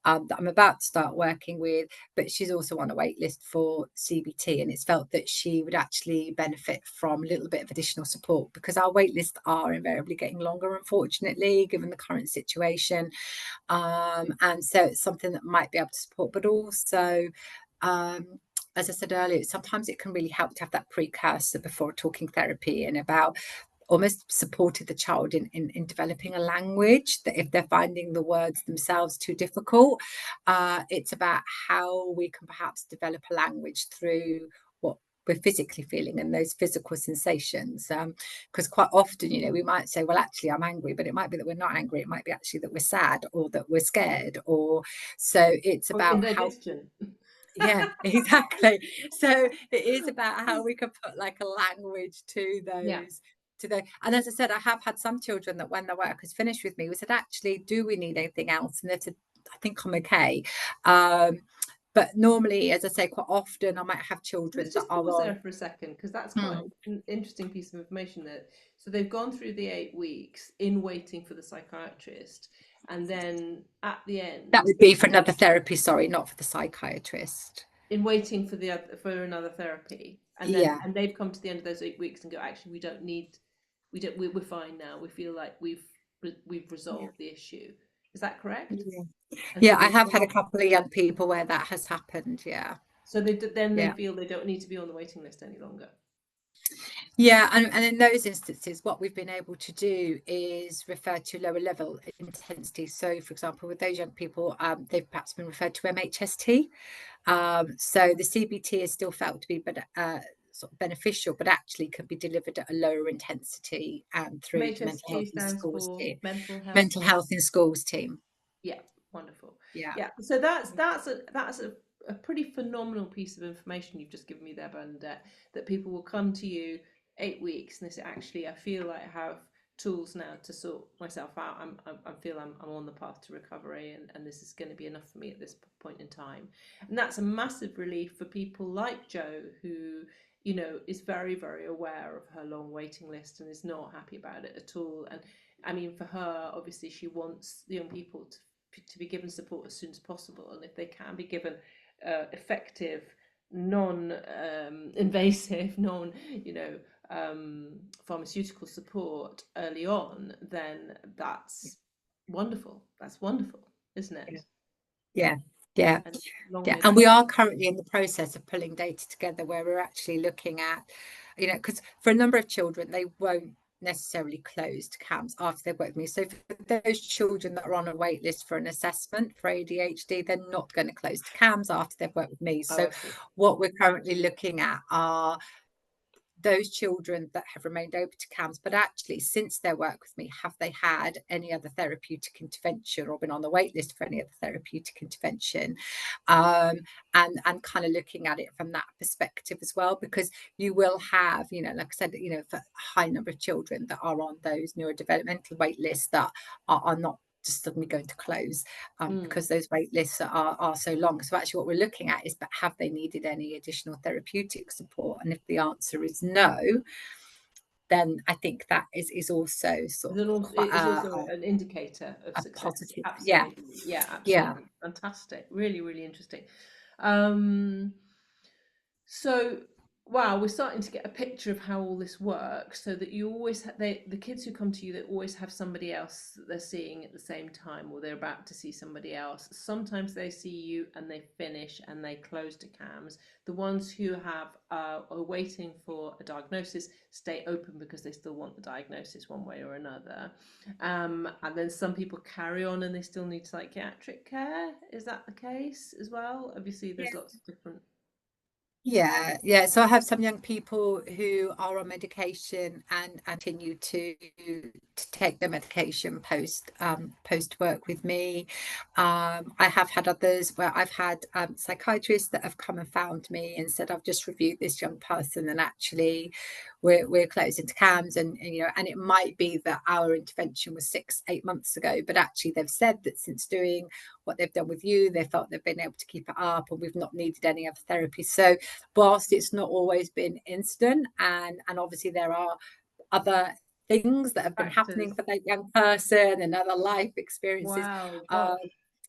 that I'm about to start working with, but she's also on a wait list for CBT, and it's felt that she would actually benefit from a little bit of additional support, because our wait lists are invariably getting longer, unfortunately, given the current situation. And so it's something that might be able to support, but also as I said earlier, sometimes it can really help to have that precursor before talking therapy, and about almost supporting the child in developing a language, that if they're finding the words themselves too difficult, it's about how we can perhaps develop a language through what we're physically feeling and those physical sensations, because quite often, we might say, well, actually I'm angry, but it might be that we're not angry, it might be actually that we're sad, or that we're scared, or so it's about how yeah, exactly. So it is about how we can put like a language to those and as I said, I have had some children that when their work is finished with me, we said, actually, do we need anything else? And they said, I think I'm okay. But normally, as I say, quite often I might have children that are pause there for a second, because that's quite an interesting piece of information. So they've gone through the 8 weeks in waiting for the psychiatrist, and then at the end, that would be for another therapy, sorry, not for the psychiatrist, in waiting for another therapy, and then and they've come to the end of those 8 weeks and go, actually, we're fine now, we feel like we've resolved the issue. Is that correct? Yeah, I have had a couple of young people where that has happened. So they feel they don't need to be on the waiting list any longer. Yeah, and in those instances, what we've been able to do is refer to lower level intensity. So, for example, with those young people, they've perhaps been referred to MHST. So the CBT is still felt to be sort of beneficial, but actually can be delivered at a lower intensity and through the mental health MHST in stands schools for team. mental health. Mental health in schools team. Yeah, wonderful. Yeah. Yeah, so that's a pretty phenomenal piece of information you've just given me there, Bernadette, that people will come to you 8 weeks and they say, actually, I feel like I have tools now to sort myself out. I feel I'm on the path to recovery, and this is going to be enough for me at this point in time. And that's a massive relief for people like Jo, who, you know, is very, very aware of her long waiting list and is not happy about it at all. And I mean, for her, obviously, she wants the young people to be given support as soon as possible, and if they can be given effective, non-invasive, pharmaceutical support early on, then that's wonderful. That's wonderful, isn't it? Yeah. Yeah. And long Yeah. may And that. we are currently in the process of pulling data together where we're actually looking at, you know, because for a number of children, they won't necessarily close to CAMHS after they've worked with me. So for those children that are on a wait list for an assessment for ADHD, they're not going to close to CAMHS after they've worked with me. Oh, So I see. what we're currently looking at are those children that have remained open to CAMHS, but actually since their work with me, have they had any other therapeutic intervention or been on the wait list for any other therapeutic intervention? And kind of looking at it from that perspective as well, because you will have, you know, like I said, you know, for a high number of children that are on those neurodevelopmental wait lists that are not just suddenly going to close because those wait lists are so long. So actually what we're looking at is, but have they needed any additional therapeutic support? And if the answer is no, then I think that is also sort of quite It's also an indicator of a success. positive. Yeah. Absolutely. Yeah, Yeah. absolutely. Fantastic. Really, really interesting. So, wow, we're starting to get a picture of how all this works, so that you always the kids who come to you, they always have somebody else that they're seeing at the same time, or they're about to see somebody else. Sometimes they see you and they finish and they close to CAMHS. The ones who are waiting for a diagnosis stay open because they still want the diagnosis one way or another. And then some people carry on and they still need psychiatric care. Is that the case as well? Obviously, there's lots of different. Yeah. So I have some young people who are on medication and continue to take their medication post work with me. I have had others where I've had psychiatrists that have come and found me and said, I've just reviewed this young person, and actually we're closing to CAMHS, and you know, and it might be that our intervention was 6-8 months ago, but actually they've said that since doing what they've done with you, they felt they've been able to keep it up, and we've not needed any other therapy. So whilst it's not always been instant, and obviously there are other things that have been happening for that young person and other life experiences, Wow, gosh.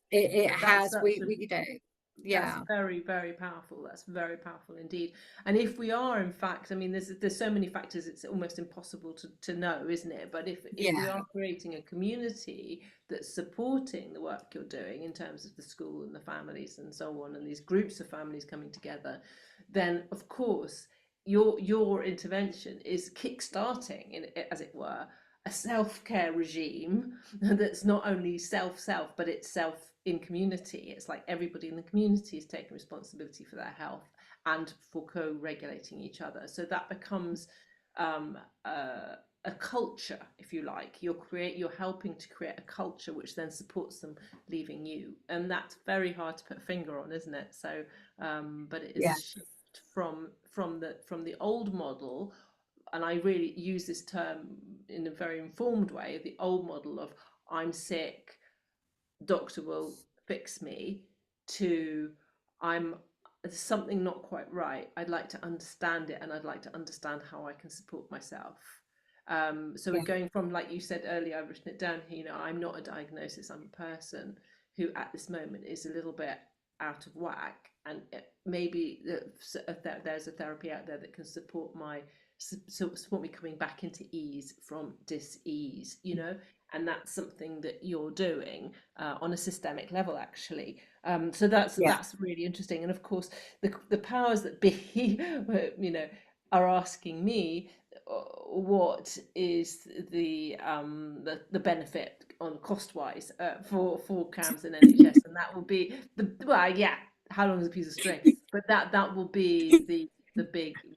it That's has, such we a you know, That's yeah. very, very powerful. That's very powerful indeed. And if we are, in fact, I mean, there's so many factors, it's almost impossible to know, isn't it? But if we are creating a community that's supporting the work you're doing in terms of the school and the families and so on, and these groups of families coming together, then of course your intervention is kick-starting, as it were, a self-care regime that's not only self, but it's self in community. It's like everybody in the community is taking responsibility for their health and for co-regulating each other. So that becomes a culture, if you like. You're helping to create a culture which then supports them leaving you, and that's very hard to put a finger on, isn't it? So, but it is a shift from the old model, and I really use this term in a very informed way, the old model of I'm sick, doctor will fix me, to there's something not quite right. I'd like to understand it, and I'd like to understand how I can support myself. So we're going from, like you said earlier, I've written it down here, you know, I'm not a diagnosis, I'm a person who at this moment is a little bit out of whack, and maybe there's a therapy out there that can support me coming back into ease from dis-ease, you know, and that's something that you're doing on a systemic level, actually. So that's really interesting. And of course, the powers that be, you know, are asking me what is the benefit on cost wise for CAMHS and NHS, and that will be how long is a piece of string? But that will be the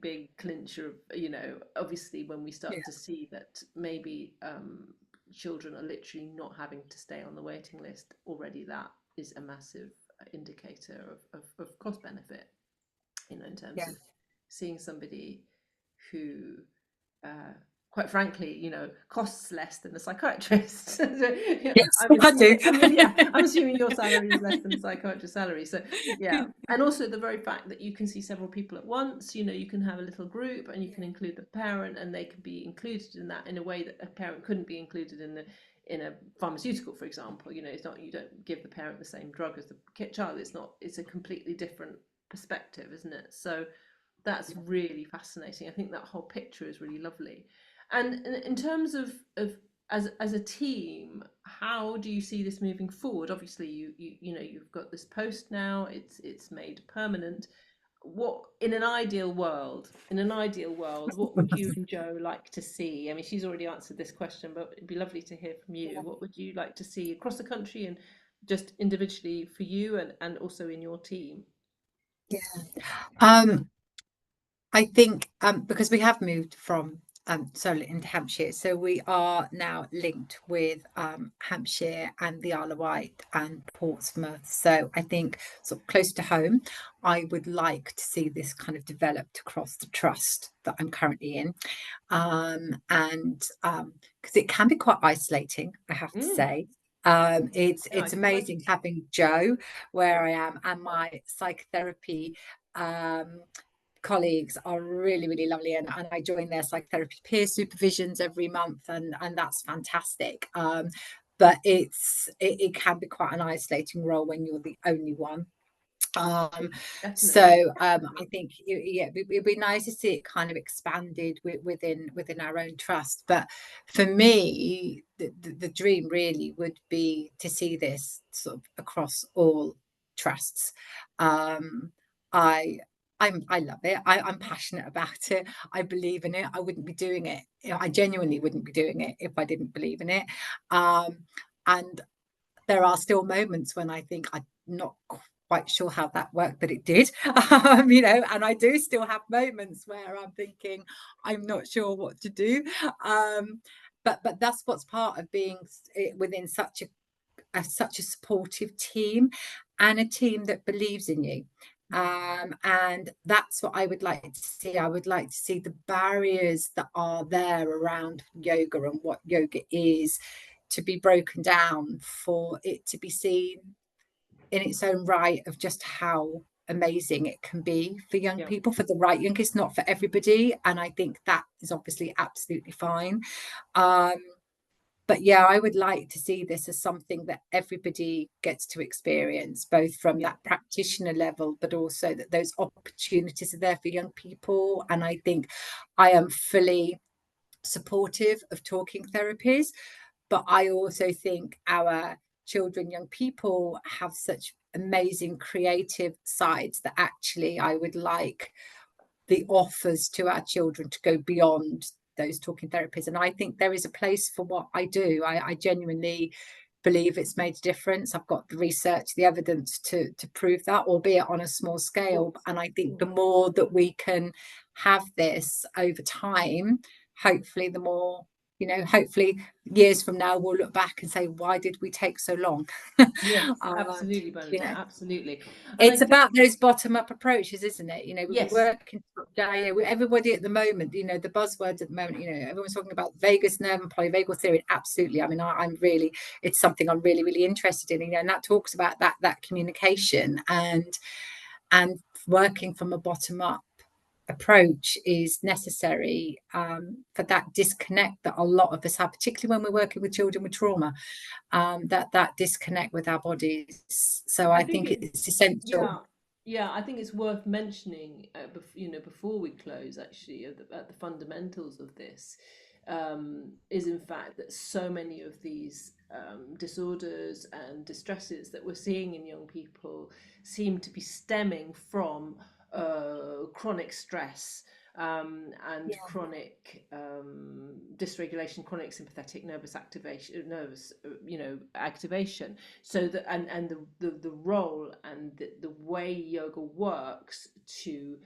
big clincher of, obviously when we start Yeah. to see that maybe children are literally not having to stay on the waiting list already, that is a massive indicator of cost benefit, in terms Yeah. of seeing somebody who uh, quite frankly, costs less than a psychiatrist. So, Yes, I'm I do. I'm assuming your salary is less than a psychiatrist's salary. So yeah, and also the very fact that you can see several people at once. You can have a little group, and you can include the parent, and they can be included in that in a way that a parent couldn't be included in a pharmaceutical, for example. It's not, you don't give the parent the same drug as the child. It's a completely different perspective, isn't it? So that's really fascinating. I think that whole picture is really lovely. And in terms of as a team, how do you see this moving forward? Obviously, you've got this post now. It's made permanent. What in an ideal world, what would you and Jo like to see? I mean, she's already answered this question, but it'd be lovely to hear from you. What would you like to see across the country and just individually for you, and also in your team? Yeah. I think because we have moved from Solent into Hampshire, so we are now linked with Hampshire and the Isle of Wight and Portsmouth. So I think sort of close to home, I would like to see this kind of developed across the trust that I'm currently in, and because it can be quite isolating, I have to say. It's Yeah, I it's can imagine. amazing having Jo where I am, and my psychotherapy colleagues are really, really lovely, and I join their psychotherapy peer supervisions every month, and that's fantastic. But it can be quite an isolating role when you're the only one. Definitely. So I think it'd be nice to see it kind of expanded within our own trust. But for me, the dream really would be to see this sort of across all trusts. I love it. I'm passionate about it. I believe in it. I wouldn't be doing it. I genuinely wouldn't be doing it if I didn't believe in it. And there are still moments when I think I'm not quite sure how that worked, but it did. And I do still have moments where I'm thinking I'm not sure what to do. But that's what's part of being within such a supportive team, and a team that believes in you. And that's what I would like to see. I would like to see the barriers that are there around yoga and what yoga is to be broken down, for it to be seen in its own right of just how amazing it can be for young Yeah. people, for the right young. It's not for everybody, and I think that is obviously absolutely fine. But yeah, I would like to see this as something that everybody gets to experience, both from Yeah. that practitioner level, but also that those opportunities are there for young people. And I think I am fully supportive of talking therapies, but I also think our children, young people have such amazing creative sides that actually I would like the offers to our children to go beyond those talking therapies. And I think there is a place for what I do. I genuinely believe it's made a difference. I've got the research, the evidence to prove that, albeit on a small scale. And I think the more that we can have this over time, hopefully the more, hopefully years from now we'll look back and say, why did we take so long? Yes, uh, absolutely, you Bernadette, know absolutely. And I it's think, about those bottom up approaches, isn't it? We yes, work in everybody at the moment, the buzzwords at the moment, everyone's talking about vagus nerve and polyvagal theory. Absolutely. I mean, I'm really, it's something I'm really, really interested in, and that talks about that communication and working from a bottom up approach is necessary for that disconnect that a lot of us have, particularly when we're working with children with trauma, that disconnect with our bodies. So I I think think it's, it's essential. yeah, yeah, I think it's worth mentioning, before we close, actually, at the fundamentals of this, is in fact that so many of these disorders and distresses that we're seeing in young people seem to be stemming from chronic stress, and Yeah. chronic dysregulation, chronic sympathetic nervous activation, activation. So that, and the role and the way yoga works to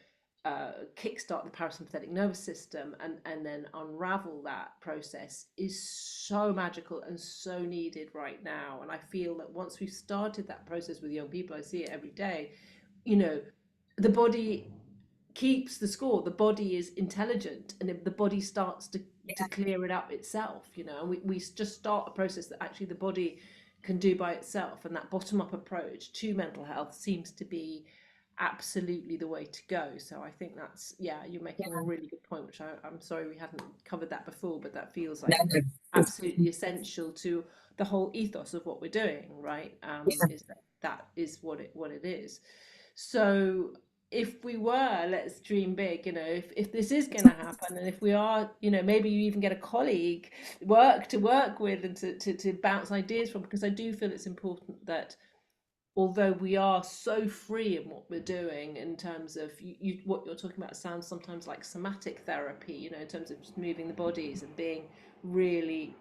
kickstart the parasympathetic nervous system and then unravel that process is so magical and so needed right now. And I feel that once we've started that process with young people, I see it every day, you know, the body keeps the score. The body is intelligent, and the body starts to clear it up itself, you know, and we just start a process that actually the body can do by itself. And that bottom up approach to mental health seems to be absolutely the way to go. So I think that's, yeah, you're making a really good point, which I'm sorry we hadn't covered that before, but that feels like absolutely essential to the whole ethos of what we're doing, right? Is that is what it is. So if we were, let's dream big, you know, if this is going to happen, and if we are, you know, maybe you even get a colleague to work with and to bounce ideas from, because I do feel it's important that although we are so free in what we're doing in terms of what you're talking about sounds sometimes like somatic therapy, you know, in terms of just moving the bodies and being really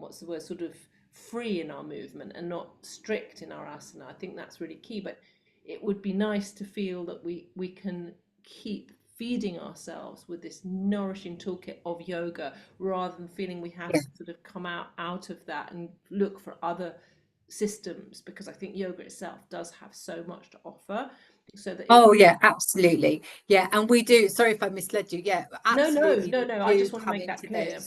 what's the word, sort of free in our movement and not strict in our asana. I think that's really key. But it would be nice to feel that we can keep feeding ourselves with this nourishing toolkit of yoga, rather than feeling we have to sort of come out of that and look for other systems, because I think yoga itself does have so much to offer. So that absolutely. And we do, sorry if I misled you, absolutely. No, I just want to make that clear.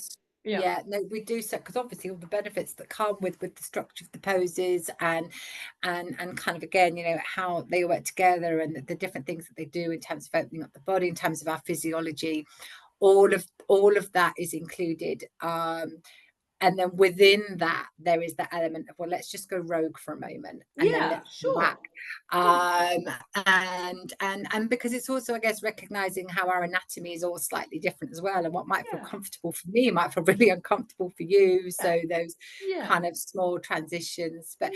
No, we do, so because obviously all the benefits that come with the structure of the poses and kind of, again, you know, how they work together and the different things that they do in terms of opening up the body, in terms of our physiology, all of that is included. And then within that, there is that element of, well, let's just go rogue for a moment, and then let's come back. And because it's also, I guess, recognizing how our anatomy is all slightly different as well, and what might feel comfortable for me might feel really uncomfortable for you. So those kind of small transitions. But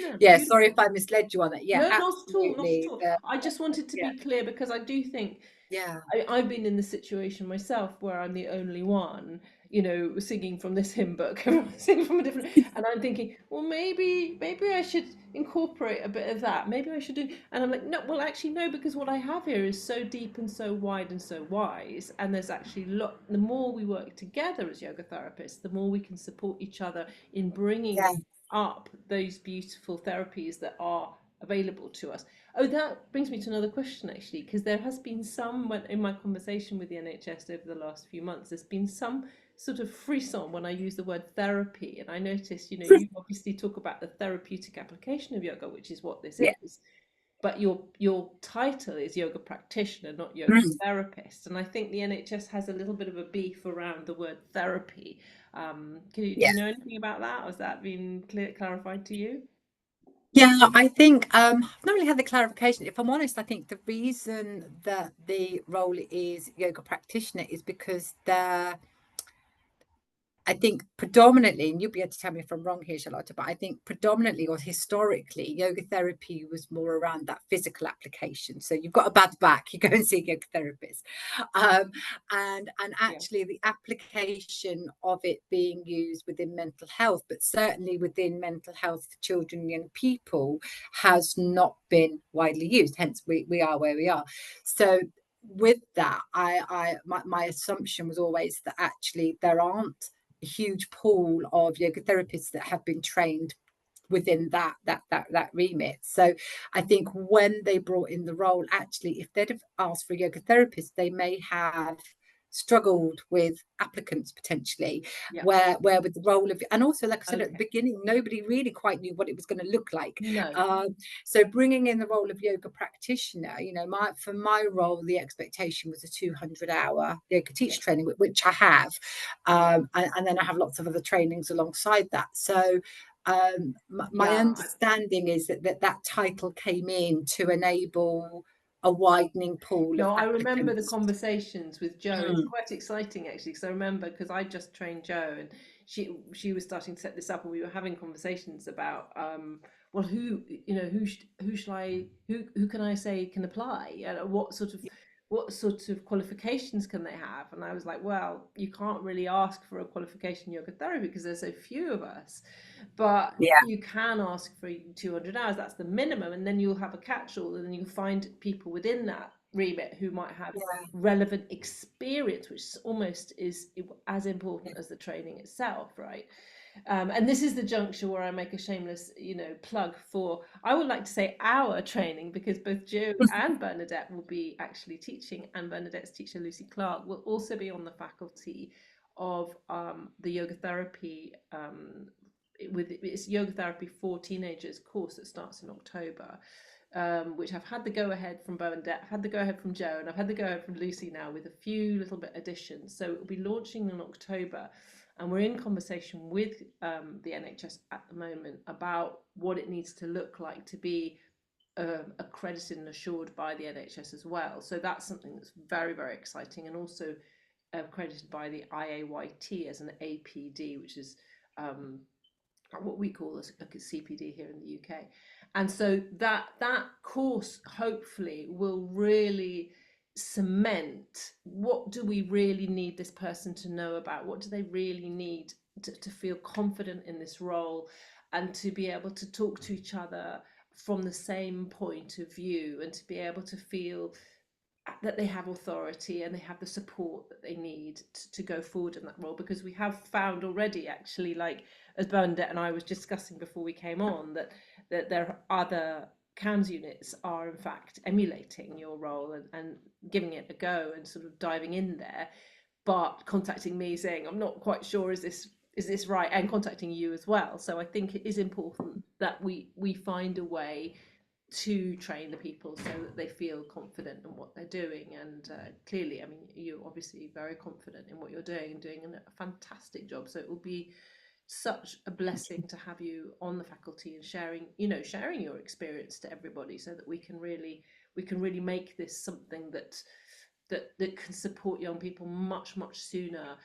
sorry if I misled you on that. No, absolutely. Not at all. I just wanted to be clear, because I do think I've been in the situation myself where I'm the only one, you know, singing from this hymn book, singing from a different, and I'm thinking, well, maybe I should incorporate a bit of that. Maybe I should do, and I'm like, no, well, actually, no, because what I have here is so deep and so wide and so wise, and there's actually the more we work together as yoga therapists, the more we can support each other in bringing up those beautiful therapies that are available to us. Oh, that brings me to another question, actually, because there has been some, in my conversation with the NHS over the last few months, there's been some sort of frisson when I use the word therapy. And I noticed, you know, you obviously talk about the therapeutic application of yoga, which is what this is. But your title is yoga practitioner, not yoga therapist. And I think the NHS has a little bit of a beef around the word therapy. Do you know anything about that? Or has that been clarified to you? I think I've not really had the clarification. If I'm honest, I think the reason that the role is yoga practitioner is because I think predominantly, and you'll be able to tell me if I'm wrong here, Charlotta, but I think predominantly or historically, yoga therapy was more around that physical application. So you've got a bad back, you go and see a yoga therapist. And actually the application of it being used within mental health, but certainly within mental health for children and young people, has not been widely used. Hence we are where we are. So with that, my assumption was always that actually there aren't a huge pool of yoga therapists that have been trained within that remit. So I think when they brought in the role, actually, if they'd have asked for a yoga therapist, they may have struggled with applicants potentially, where with the role of, and also, like I said at the beginning, nobody really quite knew what it was going to look like. So bringing in the role of yoga practitioner, you know, for my role, the expectation was a 200-hour yoga teacher training, which I have, and then I have lots of other trainings alongside that. So my understanding is that title came in to enable a widening pool of applicants. I remember the conversations with Jo. It's quite exciting, actually, because I remember, because I just trained Jo, and she was starting to set this up, and we were having conversations about well, who can I say can apply, and what sort of qualifications can they have? And I was like, well, you can't really ask for a qualification in yoga therapy because there's so few of us, but you can ask for 200 hours. That's the minimum, and then you'll have a catch-all, and then you'll find people within that remit who might have Yeah. relevant experience, which almost is as important as the training itself, right? And this is the juncture where I make a shameless, plug for, I would like to say, our training, because both Jo and Bernadette will be actually teaching, and Bernadette's teacher, Lucy Clark, will also be on the faculty of the yoga therapy, with it's yoga therapy for teenagers course that starts in October. Which I've had the go-ahead from Bernadette, I've had the go-ahead from Jo, and I've had the go-ahead from Lucy now with a few little bit additions. So it'll be launching in October, and we're in conversation with the NHS at the moment about what it needs to look like to be accredited and assured by the NHS as well. So that's something that's very, very exciting, and also accredited by the IAYT as an APD, which is what we call a CPD here in the UK. And so that course hopefully will really cement, what do we really need this person to know about, what do they really need to feel confident in this role, and to be able to talk to each other from the same point of view, and to be able to feel that they have authority and they have the support that they need to go forward in that role. Because we have found already, actually, like as Bernadette and I was discussing before we came on, that there are other CAMHS units are in fact emulating your role and giving it a go and sort of diving in there, but contacting me saying, I'm not quite sure, is this right, and contacting you as well. So I think it is important that we find a way to train the people so that they feel confident in what they're doing. And clearly, I mean, you're obviously very confident in what you're doing and doing a fantastic job. So it will be such a blessing to have you on the faculty and sharing your experience to everybody, so that we can really make this something that can support young people much sooner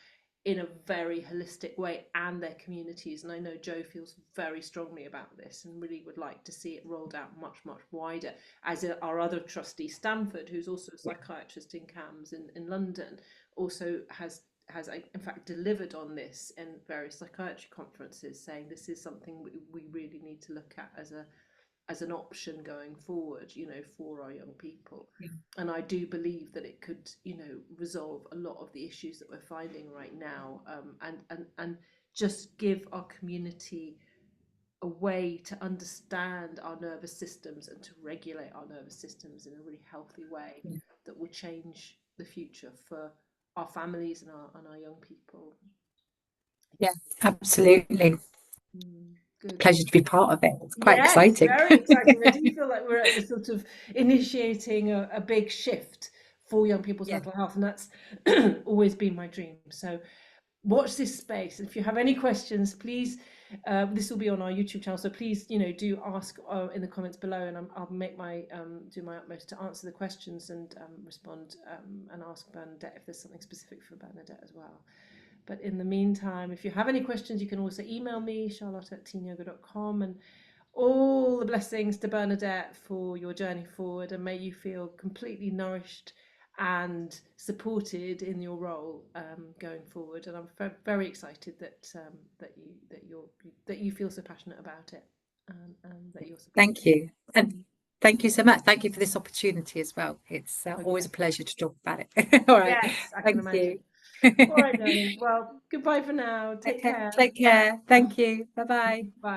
in a very holistic way, and their communities. And I know Jo feels very strongly about this and really would like to see it rolled out much wider, as our other trustee Stanford, who's also a psychiatrist in CAMHS in London, also has in fact delivered on this in various psychiatry conferences, saying this is something we really need to look at as an option going forward, for our young people. Yeah. And I do believe that it could, resolve a lot of the issues that we're finding right now, and just give our community a way to understand our nervous systems and to regulate our nervous systems in a really healthy way. Yeah. That will change the future for our families and our young people. Yeah, absolutely. Good. Pleasure to be part of it. It's quite exciting. Very exciting. I do feel like we're at the sort of initiating a big shift for young people's mental health, and that's always been my dream. So watch this space. If you have any questions, please, this will be on our YouTube channel, so please, do ask in the comments below, and I'll make do my utmost to answer the questions and respond, and ask Bernadette if there's something specific for Bernadette as well. But in the meantime, if you have any questions, you can also email me, charlotta@teenyoga.com. And all the blessings to Bernadette for your journey forward, and may you feel completely nourished and supported in your role going forward. And I'm very excited that you feel so passionate about it, and that you're supported. Thank you. And thank you so much. Thank you for this opportunity as well. It's always a pleasure to talk about it. All right. Yes, I can imagine. All right, darling. Well, goodbye for now. Take care. Take care. Thank you. Bye-bye. Bye.